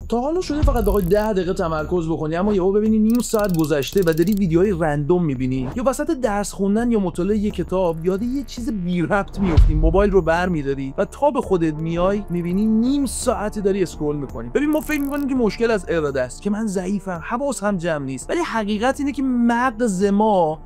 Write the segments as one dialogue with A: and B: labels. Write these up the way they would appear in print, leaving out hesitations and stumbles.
A: تا حالا شده فقط بخوای 10 دقیقه تمرکز بکنی اما یهو ببینی نیم ساعت گذشته و داری ویدیوهای رندوم میبینی، یا وسط درس خوندن یا مطالعه یه کتاب یاد یه چیز بی ربط میافتی، موبایل رو برمی‌داری و تا به خودت میای میبینی نیم ساعت داری اسکرول میکنی. ببین ما فکر میکنیم که مشکل از اراده است، که من ضعیفم، حواسم جمع نیست، ولی حقیقت اینه که مغز ما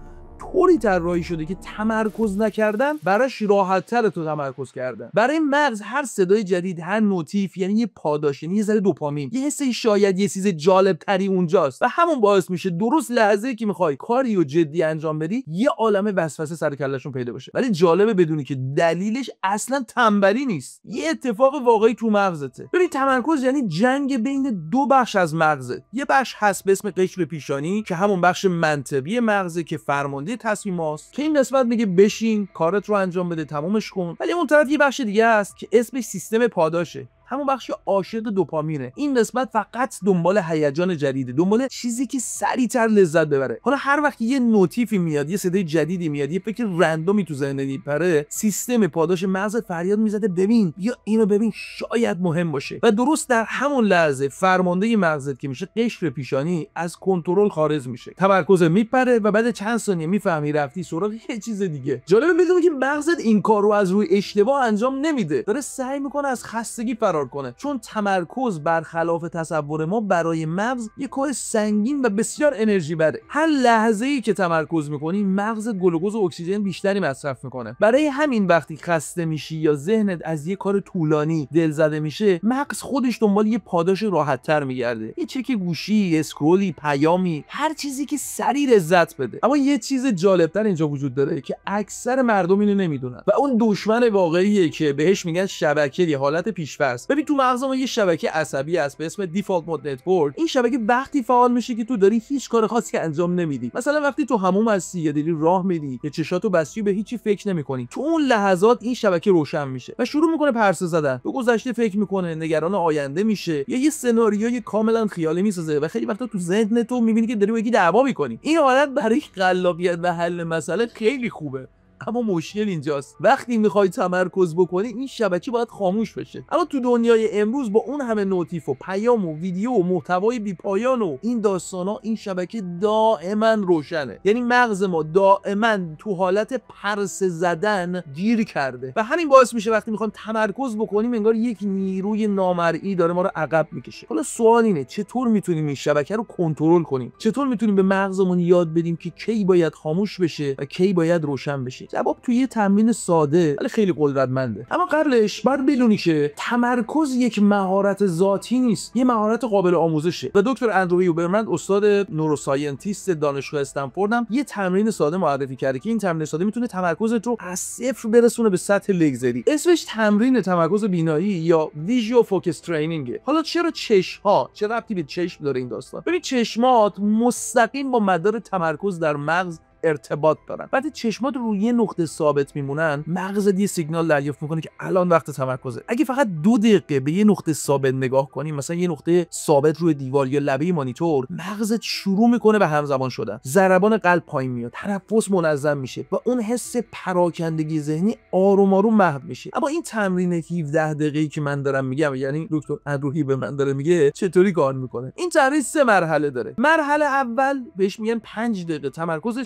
A: طوری طراحی شده که تمرکز نکردن براش راحت‌تر تو تمرکز کردن. برای مغز هر صدای جدید، هر نوتیف یعنی یه پاداش، یعنی یه ذره دوپامین، یه حسی شاید یه چیز جالب تری اونجاست و همون باعث میشه درست لحظه‌ای که میخوای کاری رو جدی انجام بدی یه عالمه وسوسه سر کلهشون پیدا بشه. ولی جالبه بدونی که دلیلش اصلا تنبلی نیست، یه اتفاق واقعی تو مغزته. ببین تمرکز یعنی جنگ بین دو بخش از مغزه. یه بخش هست به اسم قشر پیشانی که همون بخش منطقی مغزه که فرمانده تصمیماست، که این قسمت میگه بشین کارت رو انجام بده، تمومش کن. ولی اون طرف یه بخش دیگه است که اسمش سیستم پاداشه، همون بخش عاشق دوپامینه. این قسمت فقط دنبال هیجان جدیده، دنبال چیزی که سریعتر لذت ببره. حالا هر وقت یه نوتیفی میاد، یه صدای جدیدی میاد، یه فکر رندومی تو ذهنت میپره، سیستم پاداش مغز فریاد میزده ببین یا اینو ببین، شاید مهم باشه. و درست در همون لحظه فرمانده مغزت که میشه قشر پیشانی از کنترل خارج میشه، تمرکز میپره و بعد چند ثانیه میفهمی رفتی سراغ یه چیز دیگه. جالبه بدونی که مغزت این کارو از روی اشتباه انجام نمیده، داره سعی میکنه از خستگی فرار کنه، چون تمرکز برخلاف تصور ما برای مغز یه کار سنگین و بسیار انرژی بره. هر لحظه‌ای که تمرکز میکنی مغزت گلوکوز و اکسیژن بیشتری مصرف میکنه. برای همین وقتی خسته میشی یا ذهنت از یه کار طولانی دلزده میشه، مغز خودش دنبال یه پاداش راحت‌تر میگرده، یه چک گوشی، اسکرولی، پیامی، هر چیزی که سریع لذت بده. اما یه چیز جالبتر اینجا وجود داره که اکثر مردم اینو نمیدونن و اون دشمن واقعیه که بهش میگن شبکه یا حالت پیش‌فرض. ببین تو مغز ما یه شبکه عصبی هست به اسم دیفالت مود نتورک. این شبکه وقتی فعال میشه که تو داری هیچ کار خاصی انجام نمیدی. مثلا وقتی تو حموم هستی یا داری راه میری یا چشاتو بستی به هیچی فکر نمیکنی، تو اون لحظات این شبکه روشن میشه و شروع میکنه پرسه زدن، به گذشته فکر میکنه، نگران آینده میشه یا یه سناریوی کاملا خیالی میسازه و خیلی وقتا تو ذهن تو میبینی که داری با یکی دعوا میکنی. این حالت برای خلاقیت و حل مسئله خیلی خوبه. اما مشکل اینجاست وقتی میخوای تمرکز بکنی این شبکه باید خاموش بشه. اما تو دنیای امروز با اون همه نوتیف و پیام و ویدیو و محتوای بی پایان و این داستانا، این شبکه دائما روشنه. یعنی مغز ما دائما تو حالت پرسه زدن گیر کرده و همین باعث میشه وقتی میخوایم تمرکز بکنیم انگار یک نیروی نامرئی داره ما رو عقب میکشه. حالا سوال اینه چطور میتونیم این شبکه رو کنترل کنیم؟ چطور میتونیم به مغزمون یاد بدیم که کی باید خاموش بشه و کی باید روشن بشه؟ جواب توی یه تمرین ساده ولی خیلی قدرتمنده. اما قبلش باید بدونی که تمرکز یک مهارت ذاتی نیست، یه مهارت قابل آموزشه. و دکتر اندرو هیوبرمن استاد نوروساینتیست دانشگاه استنفورد هم یه تمرین ساده معرفی کرده که این تمرین ساده میتونه تمرکزت رو از صفر برسونه به سطح لگزری. اسمش تمرین تمرکز بینایی یا ویژوال فوکس ترینینگ. حالا چرا چشم‌ها، چه ربطی به چشم داره این داستان؟ ببین چشمات مستقیم با مدار تمرکز در مغز ارتباط دارن. وقتی چشمات روی یه نقطه ثابت میمونن مغزت یه سیگنال دریافت میکنه که الان وقت تمرکزه. اگه فقط 2 دقیقه به یه نقطه ثابت نگاه کنی، مثلا یه نقطه ثابت روی دیوار یا لبه مانیتور، مغزت شروع میکنه به همزمان شدن، ضربان قلب پایین میاد، تنفس منظم میشه و اون حس پراکندگی ذهنی آروم آروم محو میشه. اما این تمرین 17 دقیقه‌ای که من دارم میگم، یعنی دکتر اندرو به من داره میگه چطوری کار میکنه. این تمرین 3 مرحله داره. مرحله اول بهش میگن 5 دقیقه تمرکز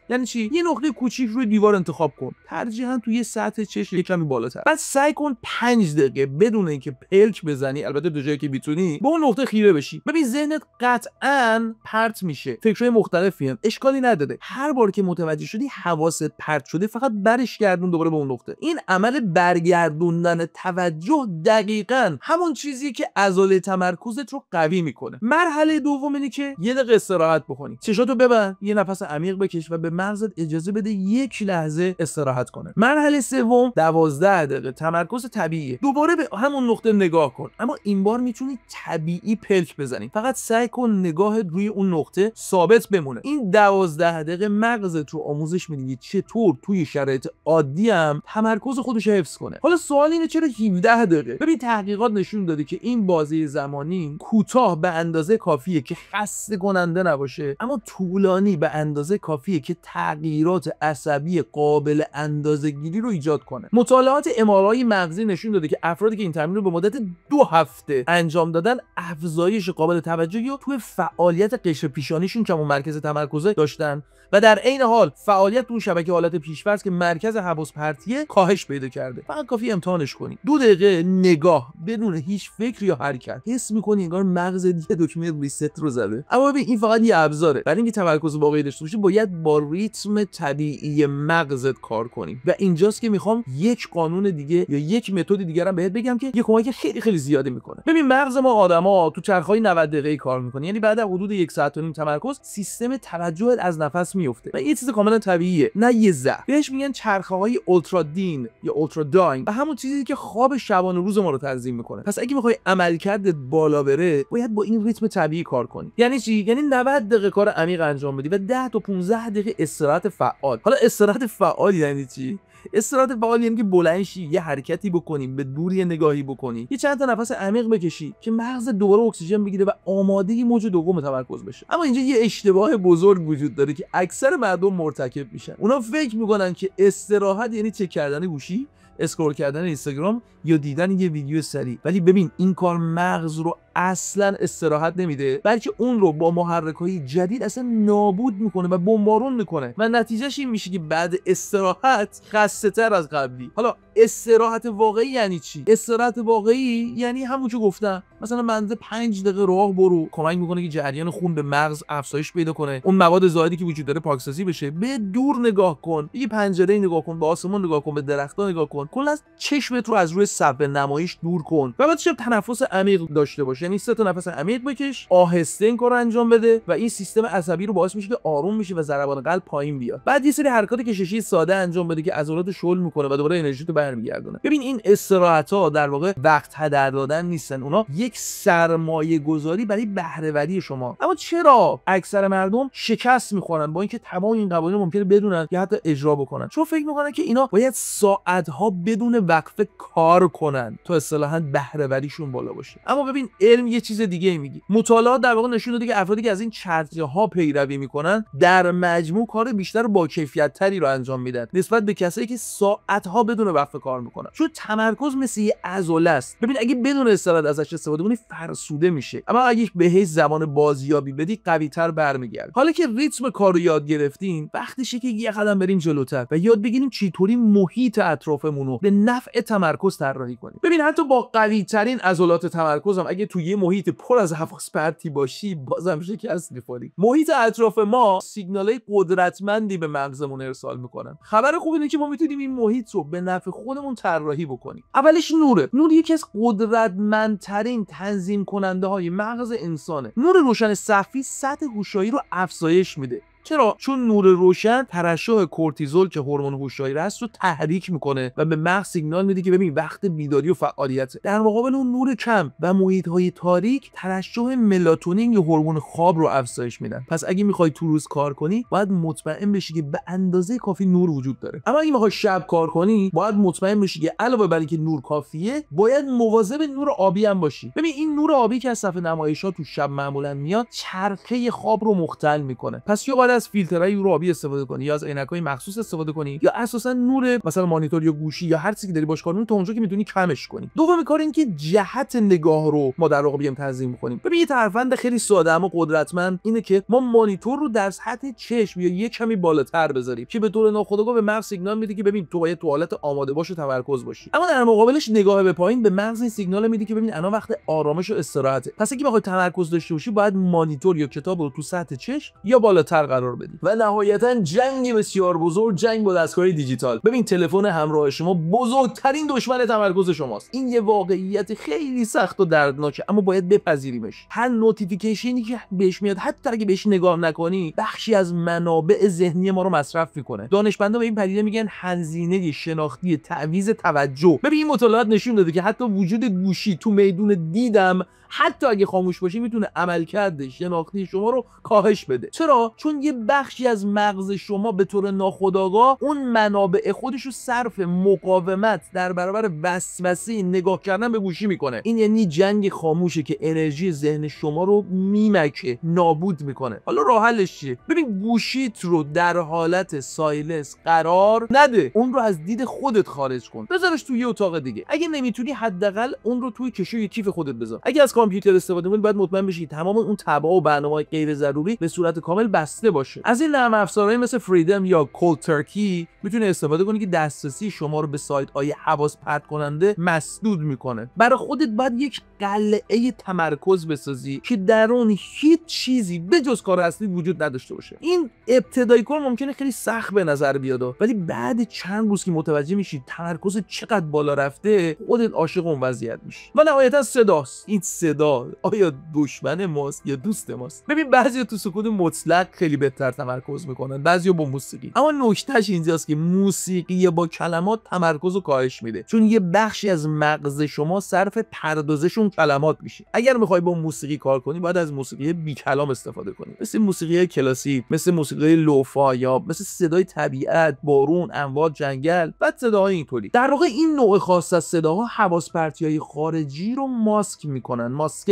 A: یعنی چی؟ یه نقطه کوچیک روی دیوار انتخاب کن، ترجیحاً توی سطح چشم یک کمی بالاتر. بعد سعی کن 5 دقیقه بدون اینکه پلک بزنی، البته دو جایی که میتونی، به اون نقطه خیره بشی. ببین ذهنت قطعاً پرت میشه، فکرهای مختلفی هم، اشکالی نداره. هر بار که متوجه شدی حواست پرت شده فقط برش گردون دوباره به اون نقطه. این عمل برگردوندن توجه دقیقاً همون چیزیه که عضله تمرکزت رو قوی میکنه. مرحله دوم اینه که یه دقیقه استراحت بکنی. چشاتو ببند، یه نفس عمیق بکش و به مغزت اجازه بده یک لحظه استراحت کنه. مرحله سوم 12 دقیقه تمرکز طبیعیه. دوباره به همون نقطه نگاه کن، اما این بار میتونی طبیعی پلک بزنی. فقط سعی کن نگاهت روی اون نقطه ثابت بمونه. این 12 دقیقه مغزت رو آموزش میده چطور توی شرایط عادی هم تمرکز خودش رو حفظ کنه. حالا سوال اینه چرا 17 دقیقه؟ ببین تحقیقات نشون داده که این بازه زمانی کوتاه به اندازه کافیه که خسته کننده نباشه، اما طولانی به اندازه کافیه جوریه که تغییرات عصبی قابل اندازه‌گیری رو ایجاد کنه. مطالعات MRI مغزی نشون داده که افرادی که این تمرین رو به مدت 2 هفته انجام دادن افزایش قابل توجهی رو توی فعالیت قشر پیشانیشون که اون مرکز تمرکزه داشتن و در عین حال فعالیت تو شبکه حالت پیش‌فرض که مرکز حواس پرتیه کاهش پیدا کرده. فقط کافی امتحانش کنی. 2 دقیقه نگاه بدون هیچ فکر یا حرکت، حس می‌کنی انگار مغز یه دکمه ریست رو زده. اما ببین این فقط یه ابزاره. برای اینکه تمرکز واقعی داشته باشی باید با ریتم طبیعی مغزت کار کنی. و اینجاست که میخوام یک قانون دیگه یا یک متد دیگه هم بهت بگم که یه کمک خیلی خیلی زیاده میکنه. ببین مغز ما آدما تو چرخه‌های 90 دقیقه‌ای کار میکنه. یعنی بعد از حدود 1 ساعت و نیم تمرکز سیستم توجهت از نفس میفته. و یه چیز کاملا طبیعیه، نه یه ضعف. بهش میگن چرخه‌های اولترا دین یا اولترا داین و همون چیزی که خواب شبانه روز ما رو تنظیم میکنه. پس اگه میخوای عملکردت بالا بره باید با این ریتم طبیعی کار کنی. یعنی چی؟ یعنی 90 دقیقه کار عمیق انجام بدی و 10 تا 15 دقیقه استراحت فعال. حالا استراحت فعال یعنی چی؟ استراحت فعال یعنی که بلند شی، یه حرکتی بکنی، به دور یه نگاهی بکنی، یه چند تا نفس عمیق بکشی که مغز دوباره اکسیژن بگیره و آماده موج دوم تمرکز بشه. اما اینجا یه اشتباه بزرگ وجود داره که اکثر مردم مرتکب میشن. اونا فکر میکنن که استراحت یعنی چک کردن گوشی، اسکرول کردن اینستاگرام یا دیدن یه ویدیو سریع. ولی ببین این کار مغز رو اصلا استراحت نمیده، بلکه اون رو با محرک‌های جدید اصلا نابود میکنه و بمبارون میکنه و نتیجهش این میشه که بعد استراحت خسته‌تر از قبلی. حالا استراحت واقعی یعنی چی؟ استراحت واقعی یعنی همون که گفتم، مثلا منزه 5 دقیقه راه برو، کمک میکنه که جریان خون به مغز افزایش پیدا کنه، اون مواد زائدی که وجود داره پاکسازی بشه. به دور نگاه کن، یه پنجره نگاه کن، به آسمون نگاه کن، به درخت‌ها نگاه کن، کلا از چشمت رو از روی صفحه نمایش دور کن و بعد شب تنفس عمیق داشته باش. یعنی 3 تا نفس عمیق بکش، آهسته این کارو انجام بده و این سیستم عصبی رو باعث میشه که آروم میشه و ضربان قلب پایین بیاد. بعد یه سری حرکات کششی ساده انجام بده که عضلات شل میکنه و دوباره انرژی رو برمیگردونه. ببین این استراحت‌ها در واقع وقت هدر دادن نیستن، اونا یک سرمایه گذاری برای بهره وری شما. اما چرا اکثر مردم شکست میخورن با اینکه تمام این قوانین ممکنه بدونن یا حتی اجرا بکنن؟ چون فکر میکنن که اینا باید ساعت‌ها بدون وقفه کار کنن تا اصطلاحاً بهره وریشون بالا باشه. اما ببین علم یه چیز دیگه میگه. مطالعات در واقع نشون داده که افرادی که از این چرخه‌ها پیروی میکنن در مجموع کار بیشتر با کیفیت تری رو انجام میدن نسبت به کسایی که ساعت‌ها بدون وقفه کار میکنن. چون تمرکز مثل یه عضله است. ببین اگه بدون استراحت ازش استفاده کنی فرسوده میشه، اما اگه بهش زبان بازیابی بدی قوی‌تر برمیگرده. حالا که ریتم کار رو یاد گرفتین، وقتشه که یه قدم بریم جلوتر و یاد بگیریم چطوری محیط اطرافمون رو به نفع تمرکز طراحی کنیم. ببین حتی با قوی‌ترین عضلات تمرکز هم اگه توی یه محیط پر از حواس پرتی باشی بازم شکست می‌خوری. محیط اطراف ما سیگنال‌های قدرتمندی به مغزمون ارسال می‌کنن. خبر خوب اینه که ما میتونیم این محیط رو به نفع خودمون طراحی بکنیم. اولش نوره. نور یکی از قدرتمندترین تنظیم کننده‌های مغز انسانه. نور روشن صفی سطح هوشیاری رو افزایش میده. چرا؟ چون نور روشن ترشح کورتیزول که هورمون هوشیاری است رو تحریک میکنه و به مغز سیگنال میده که ببین وقت بیداری و فعالیته. در مقابل اون نور کم و محیط‌های تاریک ترشح ملاتونین یا هورمون خواب رو افزایش میدن. پس اگه میخوای تو روز کار کنی باید مطمئن بشی که به اندازه کافی نور وجود داره. اما اگه میخوای شب کار کنی باید مطمئن بشی که علاوه بر اینکه نور کافیه باید مواظب نور آبی هم باشی. ببین این نور آبی که از صفحه نمایش‌ها تو شب معمولا میاد چرخه خواب رو مختل میکنه. پس یا باید از فیلترهای نور آبی استفاده کنی یا از عینک‌های مخصوص استفاده کنی یا اساسا نور مثلا مانیتور یا گوشی یا هر چیزی که داری باش کار می‌کنی تا اونجا که می‌تونی کمش کنی. دومین کار این که جهت نگاه رو ما در واقع بیام تنظیم کنیم. ببین یه ترفند خیلی ساده اما قدرتمند اینه که ما مانیتور رو در سطح چشم یا یه کمی بالاتر بذاریم که به طور ناخودآگاه به مغز سیگنال میده که ببین تو باید تو حالت آماده باش و تمرکز باشی. اما در مقابلش نگاه به پایین به مغز این سیگنال میده که ببین الان وقت آرامش و استراحته. پس اگه بخوای تمرکز داشته باشی باید مانیتور یا کتاب رو تو سطح چشم یا بالاتر قرار بدی. و نهایتاً جنگ بسیار بزرگ، جنگ با دستگاه دیجیتال. ببین تلفن همراه شما بزرگترین دشمن تمرکز شماست. این یه واقعیت خیلی سخت و دردناکه اما باید بپذیریمش. هر نوتیفیکیشنی که بهش میاد حتی اگه بهش نگاه نکنی بخشی از منابع ذهنی ما رو مصرف میکنه. دانشمندا به این پدیده میگن هزینه شناختی تعویض توجه. ببین این مطالعات نشون داده که حتی وجود گوشی تو میدون دیدم حتی اگه خاموش باشی میتونه عملکرد شناختی شما رو کاهش بده. چرا؟ چون یه بخشی از مغز شما به طور ناخودآگاه اون منابع خودش رو صرف مقاومت در برابر وسوسه نگاه کردن به گوشی میکنه. این یعنی جنگ خاموشه که انرژی ذهن شما رو میمکه، نابود میکنه. حالا راه حلش چیه؟ ببین گوشیت رو در حالت سایلنس قرار نده، اون رو از دید خودت خارج کن، بذارش توی اتاق دیگه. اگه نمیتونی حداقل اون رو توی کشوی کیف خودت بذار. اگه از کامپیوتر استفاده می‌کنی باید مطمئن بشی تمام اون تبع و برنامه‌های غیر ضروری به صورت کامل بسته باشه. از این نرم افزارهای مثل فریدم یا کولد ترکی میتونی استفاده کنی که دسترسی شما رو به سایت‌های حواس پرت کننده مسدود میکنه. برای خودت باید یک قلعه تمرکز بسازی که در اون هیچ چیزی به جز کار اصلی وجود نداشته باشه. این ابتدایی کار ممکنه خیلی سخت به نظر بیاد، ولی بعد چند روز که متوجه میشی تمرکز چقدر بالا رفته، خودت عاشق اون وضعیت میشی. و نهایتا صداست. این صدا آیا دشمن ماست یا دوست ماست؟ ببین بعضیا تو سکوت مطلق خیلی بهتر تمرکز میکنن، بعضیا با موسیقی. اما نکتهش اینجاست که موسیقی با کلمات تمرکز رو کاهش میده، چون یه بخشی از مغز شما صرف پردازش اون کلمات میشه. اگر میخوای با موسیقی کار کنی باید از موسیقی بی کلام استفاده کنی، مثل موسیقی کلاسیک، مثل موسیقی لوفا، یا مثل صدای طبیعت، بارون، امواج، جنگل و صداهای اینطوری. در واقع این نوع خاص از صداها حواس پرتی‌های خارجی رو ماسکه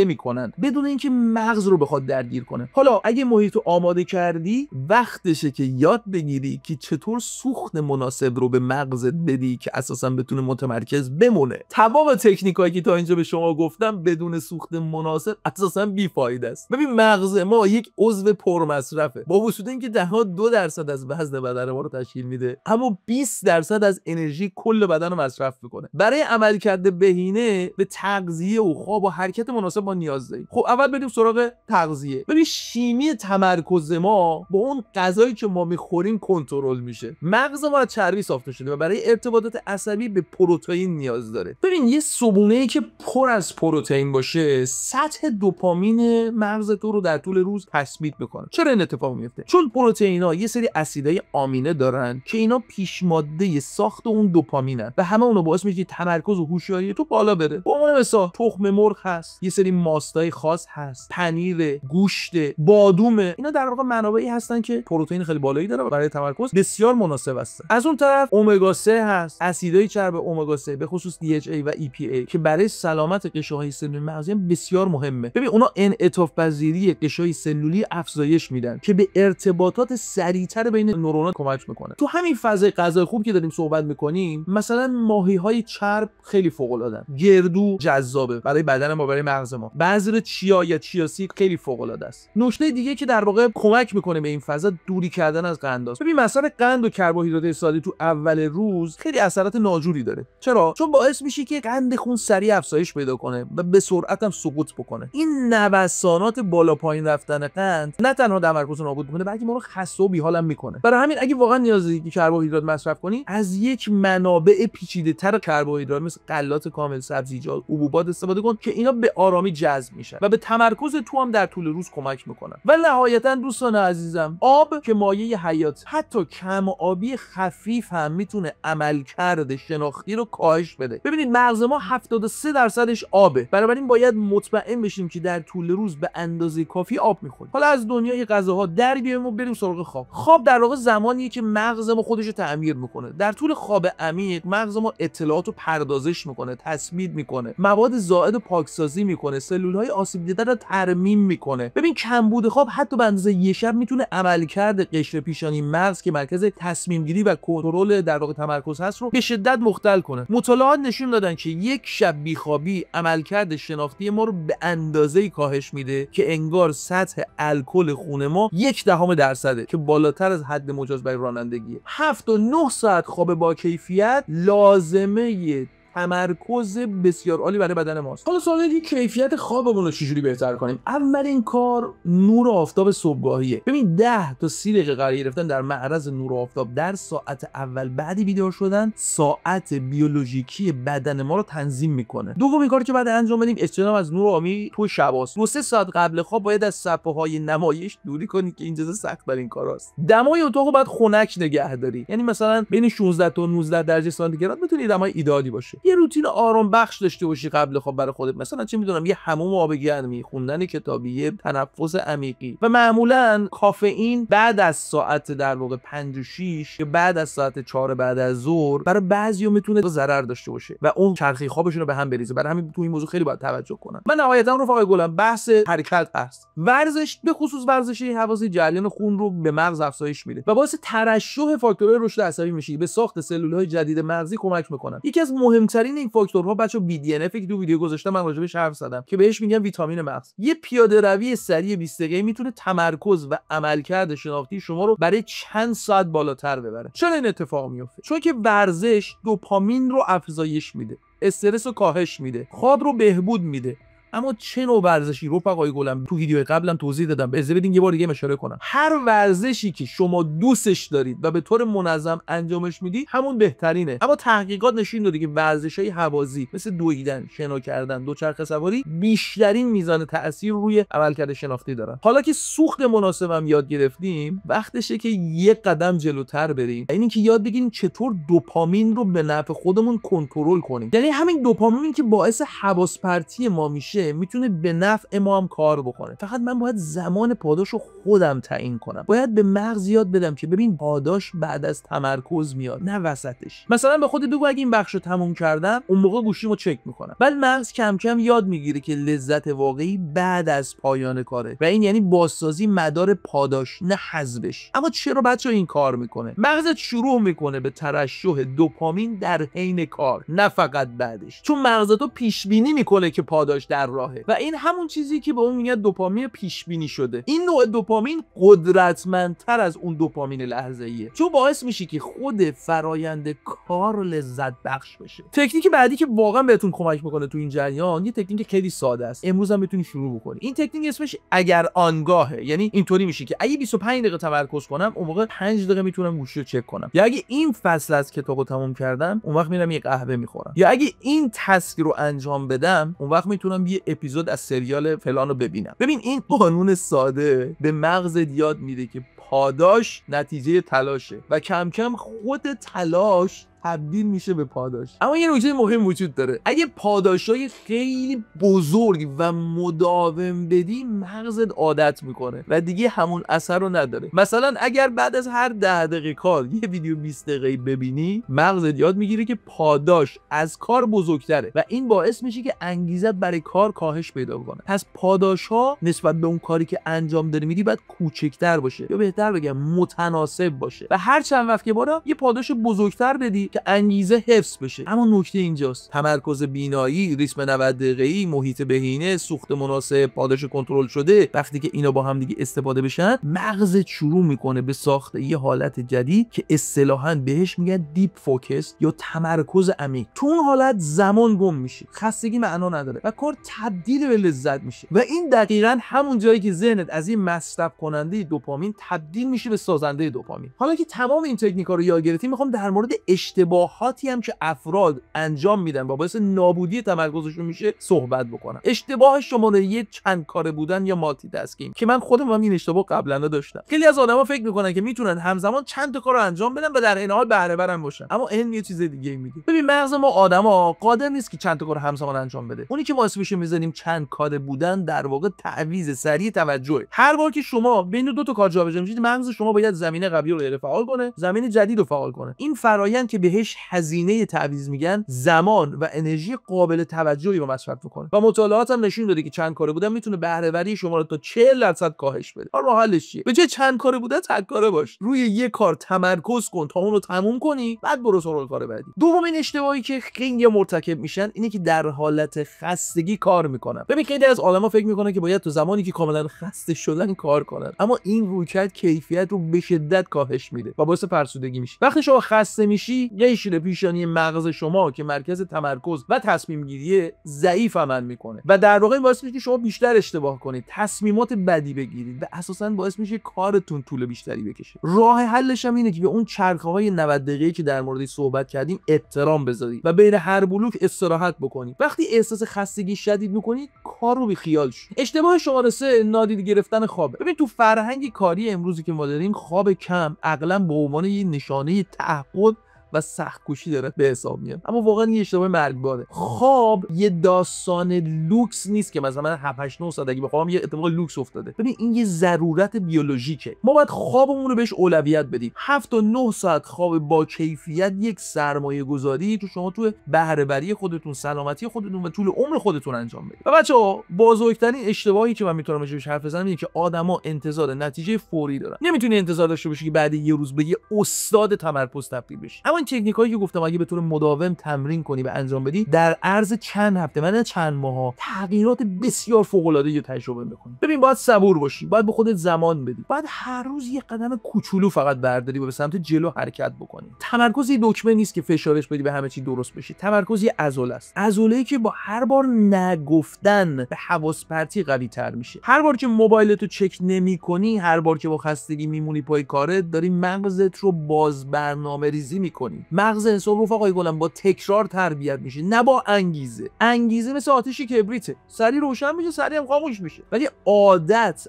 A: میکنن بدون اینکه مغز رو بخواد درگیر کنه. حالا اگه محیط رو آماده کردی، وقتشه که یاد بگیری که چطور سوخت مناسب رو به مغزت بدی که اساسا بتونه متمرکز بمونه. تمام تکنیکایی که تا اینجا به شما گفتم بدون سوخت مناسب اساسا بیفایده است. ببین مغز ما یک عضو پرمصرفه، با وجود اینکه تنها 2% از وزن بدن ما رو تشکیل میده، اما 20% از انرژی کل بدن رو مصرف میکنه. برای عملکرد بهینه به تغذیه و خواب و حرکت مناسب ما نیاز داریم. خب اول بریم سراغ تغذیه. ببین شیمی تمرکز ما با اون غذایی که ما میخوریم کنترل میشه. مغز ما از چربی ساخته شده و برای ارتباطات عصبی به پروتئین نیاز داره. ببین یه صبحونه‌ای که پر از پروتئین باشه، سطح دوپامین مغز تو رو در طول روز تثبیت میکنه. چرا این اتفاق میفته؟ چون پروتئین‌ها یه سری اسیدهای آمینه دارن که اینا پیش ماده ساخت اون دوپامینن و همه اونو باعث میشه تمرکز و هوشیاری تو بالا بره. به عنوان مثال تخم مرغ هست، یه سری ماستای خاص هست، پنیر، گوشت، بادومه، اینا در واقع منابعی هستن که پروتئین خیلی بالایی داره و برای تمرکز بسیار مناسب هستن. از اون طرف امگا 3 هست، اسیدهای چرب امگا 3 به خصوص DHA و EPA که برای سلامت قشرهای سلولی مغزی بسیار مهمه. ببین اونا انعطاف پذیری قشرهای سلولی افزایش میدن که به ارتباطات سریعتر بین نورون‌ها کمک میکنه. تو همین فضای غذای خوب که داریم صحبت میکنیم، مثلا ماهی‌های چرب خیلی فوق‌العاده‌ان، گردو جذابه برای بدن ما، برای مغز ما، بذر چیا یا چیا سید خیلی فوق‌العاده است. نکته دیگه که در واقع کمک میکنه به این فضا دوری کردن از قنداست. ببین مثلا قند و کربوهیدرات ساده تو اول روز خیلی اثرات ناجوری داره. چرا؟ چون باعث میشه که قند خون سریع افزایش پیدا کنه و به سرعت هم سقوط بکنه. این نوسانات بالا پایین رفتن قند نه تنها تمرکز رو نابود میکنه، بلکه ما رو خسته و بی‌حال هم میکنه. برای همین اگه واقعا نیاز داری که کربوهیدرات مصرف کنی، از یک منابع پیچیده‌تر کربوهیدرات مثل غلات کامل، سبزیجات، حبوبات استفاده کن که اینا به آرامی جذب میشن و به تمرکز تو هم در طول روز کمک میکنن. و نهایتا دوستان عزیزم، آب که مایه حیات، حتی کم آبی خفیف هم میتونه عملکرد شناختی رو کاهش بده. ببینید مغز ما 73% آبه، بنابراین باید مطمئن بشیم که در طول روز به اندازه کافی آب میخوریم. حالا از دنیای غذاها در بیایم و بریم سراغ خواب. خواب در واقع زمانیه که مغز ما خودش رو تعمیر میکنه. در طول خواب عمیق مغز ما اطلاعات رو پردازش میکنه، تثبیت میکنه، مواد زائد رو پاکسازی میکنه، سلولهای آسیب دیده رو ترمیم میکنه. ببین کمبود خواب حتی به اندازه یه شب میتونه عملکرد قشر پیشانی مغز که مرکز تصمیم گیری و کنترل در واقع تمرکز هست رو به شدت مختل کنه. مطالعات نشون دادن که یک شب بیخوابی عملکرد شناختی ما رو به اندازه‌ای کاهش میده که انگار سطح الکل خون ما 0.1% که بالاتر از حد مجاز برای رانندگیه. 7 تا 9 ساعت خواب با کیفیت لازمه تمرکز بسیار عالی برای بدن ماست. حالا سوال اینه کیفیت خوابمون رو چجوری بهتر کنیم؟ اولین کار نور آفتاب صبحگاهیه. ببین 10 تا 30 دقیقه قرار گرفتن در معرض نور آفتاب در ساعت اول بعد بیدار شدن ساعت بیولوژیکی بدن ما رو تنظیم میکنه. دومین کاری که بعد انجام بدیم اجتناب از نور عامی تو شباست. 2-3 ساعت قبل خواب باید از صفحه‌های نمایش دوری کنی که این جزء سخت ترین کاراست. دمای اتاقو باید خنک نگه داری. یعنی مثلا بین 16 تا 19 درجه سانتیگراد میتونه دمای ایدئالی باشه. یه روتین آرام بخش داشته باشی قبل خواب برای خودت، مثلا چه میدونم یه حموم آب گرمی، خوندن کتابی، یه تنفس عمیقی. و معمولا کافئین بعد از ساعت در واقع 5 و 6 یا بعد از ساعت 4 بعد از ظهر برای بعضیا میتونه ضرر داشته باشه و اون چرخه خوابشون رو به هم بریزه. برای همین تو این موضوع خیلی باید توجه کنن. من نهایتا رفقای گلم بحث حرکت هست. ورزش به خصوص ورزشی حواسی جریان خون رو به مغز افزایش میده و باعث ترشح فاکتورهای رشد عصبی میشه، به ساخت سلولهای جدید مغزی کمک میکنن. یکی از مهمترین این فاکتورها بچا BDNF که تو ویدیو گذاشتم من راجبش حرف زدم که بهش میگن ویتامین مغز. یه پیاده روی سریع 20 دقیقه‌ای میتونه تمرکز و عملکرد شناختی شما رو برای چند ساعت بالاتر ببره. چرا این اتفاق میفته؟ چون که ورزش دوپامین رو افزایش میده، استرس رو کاهش میده، خواب رو بهبود میده. اما چه نوع ورزشی؟ رفقای گلم تو ویدیو قبلم توضیح دادم، اجازه بدین یه بار دیگه اشاره کنم. هر ورزشی که شما دوستش دارید و به طور منظم انجامش میدید همون بهترینه. اما تحقیقات نشون داده که ورزش‌های هوازی مثل دویدن، شنا کردن، دوچرخه سواری بیشترین میزان تأثیر روی عملکرد شناختی دارن. حالا که سوخت مناسبم یاد گرفتیم، وقتشه که یه قدم جلوتر بریم. یعنی که یاد بگیریم چطور دوپامین رو به نفع خودمون کنترل کنیم. یعنی همین دوپامین که باعث حواس پرتی ما میشه میتونه به نفع ما هم کار بکنه. فقط من باید زمان پاداش رو خودم تعیین کنم. باید به مغز یاد بدم که ببین پاداش بعد از تمرکز میاد، نه وسطش. مثلا به خودت بگو اگه این بخش رو تموم کردم اون موقع گوشیمو چک میکنم. بعد مغز کم کم یاد میگیره که لذت واقعی بعد از پایان کاره و این یعنی بازسازی مدار پاداش، نه حذفش. اما چرا بچه‌ها این کار میکنه؟ مغزت شروع میکنه به ترشح دوپامین در حین کار، نه فقط بعدش. چون مغزت رو پیش بینی میکنه که پاداش در راهه و این همون چیزی که به اون میگن دوپامین پیش بینی شده. این نوع دوپامین قدرتمندتر از اون دوپامین لحظه‌ایه، چون باعث میشه که خود فرایند کار لذت بخش بشه. تکنیک بعدی که واقعا بهتون کمک میکنه تو این جریان، یه تکنیک خیلی ساده است. امروز هم بتونی شروع بکنی. این تکنیک اسمش اگر آنگاهه. یعنی اینطوری میشه که اگه 25 دقیقه تمرکز کنم، اون موقع 5 دقیقه میتونم گوشی رو چک کنم. یا اگه این فصل از کتابو تموم کردم، اون وقت میرم یه قهوه میخورم. یا اگه این تسک رو انجام بدم، اون وقت میتونم یه اپیزود از سریال فلان رو ببینم. ببین این قانون ساده به مغزت یاد میده که پاداش نتیجه تلاشه و کم کم خود تلاش تبدیل میشه به پاداش. اما یه نکته مهم وجود داره. اگه پاداشای خیلی بزرگ و مداوم بدی، مغزت عادت میکنه و دیگه همون اثر رو نداره. مثلا اگر بعد از هر 10 دقیقه کار یه ویدیو 20 دقیقه ببینی، مغزت یاد میگیره که پاداش از کار بزرگتره و این باعث میشه که انگیزت برای کار کاهش پیدا کنه. پس پاداش‌ها نسبت به اون کاری که انجام داری میدی باید کوچکتر باشه، یا بهتر بگم متناسب باشه و هر چند وقت که بارا یه پاداش بزرگتر بدی که انگیزه حفظ بشه. اما نکته اینجاست، تمرکز بینایی، ریتم 90 دقیقه‌ای، محیط بهینه، سوخت مناسب، پاداش کنترل شده، وقتی که اینا با هم دیگه استفاده بشن، مغزت شروع میکنه به ساخت یه حالت جدید که اصطلاحاً بهش میگن دیپ فوکس یا تمرکز عمیق. تو اون حالت زمان گم میشه، خستگی معنا نداره و کار تبدیل به لذت میشه و این دقیقاً همون جایی که ذهنت از این مصرف کننده دوپامین تبدیل میشه به سازنده دوپامین. حالا که تمام این تکنیک‌ها رو یاد گرفتیم، میخوام در مورد اشتباهاتی هم که افراد انجام میدن و باعث نابودی تمرکزشون میشه صحبت بکنم. اشتباه شماره 1 چند کاره بودن یا مالتی تاسکینگ که من خودم هم این اشتباه قبلا داشتم. خیلی از آدما فکر میکنن که میتونن همزمان چند تا کار رو انجام بدن و در این حال بهره برن باشن، اما این یه چیز دیگه میگه. ببین مغز ما آدما قادر نیست که چند تا کار همزمان انجام بده. اونی که واسه میشه میذاریم چند کاره بودن در واقع تعویض سریع توجه. هر بار که شما بین دو تا کار جابجا میشید، مغز شما باید زمینه قبلی رو غیر فعال کنه، زمینه جدید رو فعال کنه. این فرآیند که بهش هزینه تعویض میگن، زمان و انرژی قابل توجهی رو مصرف میکنه و مطالعات هم نشون داده که چند کاره بودن میتونه بهره وری شما رو تا 40% کاهش بده. راه حلش چیه؟ به جای چند کاره بودن تک کاره باش. روی یک کار تمرکز کن تا اون رو تموم کنی، بعد برو سراغ کار بعدی. دومین اشتباهی که خیلی مرتکب میشن اینه که در حالت خستگی کار میکنن. ببین خیلی از عالما فکر میکنن که باید تو زمانی که کاملا خسته شدن کار کنن، اما این رویکرد کیفیت رو به شدت کاهش میده و باعث فرسودگی میشه. وقتی شما خسته میشی، قشر پیشانی مغز شما که مرکز تمرکز و تصمیم گیری ضعیف عمل میکنه و در واقع باعث میشه که شما بیشتر اشتباه کنید، تصمیمات بدی بگیرید و اساسا باعث میشه کارتون طول بیشتری بکشه. راه حلش هم اینه که به اون چرخه های 90 دقیقه‌ای که در موردش صحبت کردیم احترام بذارید و بین هر بلوک استراحت بکنید. وقتی احساس خستگی شدید میکنید، کار رو بیخیال شید. اشتباه شماره 3 نادیده گرفتن خوابه. ببین تو فرهنگ کاری امروزی که ما داریم، خواب کم اغلب به عنوان یه نشانه تعهد و سخت کوشی داره به حساب میاد. اما واقعا یه اشتباه مرگباره. خواب یه داستان لوکس نیست که مثلا من 7 8 9 ساعت اگه بخوام یه اتفاق لوکس افتاده. ببین این یه ضرورت بیولوژیکه. ما باید خوابمون رو بهش اولویت بدیم. 7 تا 9 ساعت خواب با کیفیت یک سرمایه گذاری تو شما تو بهره وری خودتون، سلامتی خودتون و طول عمر خودتون انجام بدید. و بچه‌ها بزرگترین اشتباهی که من میتونم راجعش حرف بزنم اینه که آدما انتظار نتیجه فوری دارن. نمیتونی انتظار داشته باشی که بعد یه روز به یه استاد تمرکز تبدیل بشی. اما این تکنیکایی که گفتم اگه به طور مداوم تمرین کنی و انجام بدی، در عرض چند هفته و چند ماه تغییرات بسیار فوق‌العاده‌ای تجربه می‌کنی. ببین باید صبور باشی، باید به خودت زمان بدی. باید هر روز یه قدم کوچولو فقط برداری و به سمت جلو حرکت بکنی. تمرکز یه دکمه نیست که فشارش بدی به همه چی درست بشه. تمرکز یه عضله است. عضله‌ای که با هر بار نگفتن به حواس پرتی قوی‌تر میشه. هر بار که موبایلتو چک نمی‌کنی، هر بار که با خستگی میمونی پای کارت، داری مغزت رو باز برنامه‌ریزی می‌کنی. مغز انسان رفقای گلم با تکرار تربیت میشه، نه با انگیزه. انگیزه مثل آتش کبریته، سریع روشن میشه، سریع هم خاموش میشه. ولی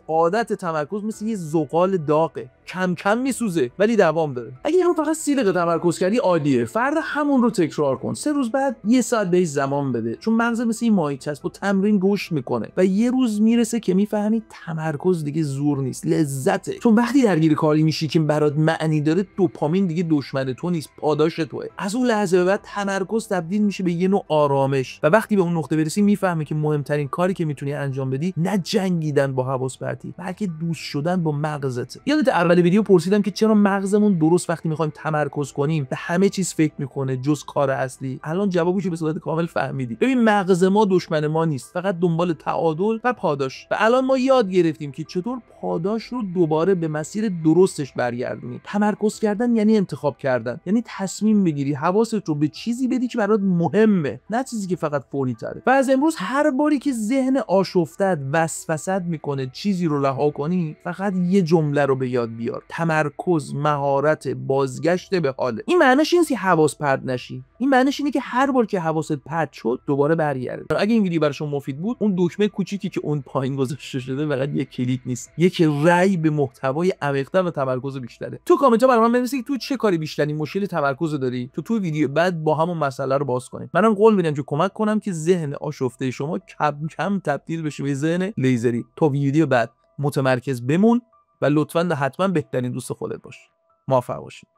A: عادت تمرکز مثل یه زغال داغه، کم کم میسوزه ولی دوام داره. اگه یه رو فقط 30 دقیقه تمرکز کردی عالیه، فردا همون رو تکرار کن. 3 روز بعد یه ساعت بهش زمان بده، چون مغز مثل این ماهیچه است، با تمرین رشد میکنه و یه روز میرسه که میفهمی تمرکز دیگه زور نیست، لذته. چون وقتی درگیر کاری میشی که برات معنی داره، دوپامین دیگه دشمن تو نیست، پاداش توئه. از اون لحظه به بعد تمرکز تبدیل میشه به یه نوع آرامش و وقتی به اون نقطه برسی میفهمی که مهمترین کاری که میتونی انجام بدی نه جنگیدن با حواس پرتی، بلکه دوست شدن با مغزته. یادت اول ویدیو پرسیدم که چرا مغزمون درست وقتی میخوایم تمرکز کنیم به همه چیز فکر میکنه جز کار اصلی؟ الان جوابشو به صورت کامل فهمیدی. ببین مغز ما دشمن ما نیست، فقط دنبال تعادل و پاداش. و الان ما یاد گرفتیم که چطور پاداش رو دوباره به مسیر درستش برگردونیم. تمرکز کردن یعنی انتخاب کردن، یعنی تصمیم بگیری حواست رو به چیزی بدی که برات مهمه، نه چیزی که فقط فوری تره. و از امروز هر باری که ذهن آشفتت وسوسه میکنه چیزی رو رها کنی، فقط یه جمله رو به یاد بیار: تمرکز مهارت بازگشت به حاله. این معنیش نیست که حواس پرت نشی، این معنیش اینه که هر بار که حواست پرت شد دوباره برگرده. اگه این ویدیو برای شما مفید بود، اون دکمه کوچیکی که اون پایین گذاشته شده فقط یک کلیک نیست، یک رأی به محتوای عمیق‌تر و تمرکز بیشتره. تو کامنت ها برام بنویسید تو چه کاری بیشترین مشکل تمرکز داری، تو ویدیو بعد با همون مسئله رو باز کنیم. منم قول میدم که کمک کنم که ذهن آشفته شما کم کم تبدیل بشه به ذهن لیزری. تا ویدیو بعد متمرکز بمون و لطفاً حتما بهترین دوست خودت باش. موفق باشید.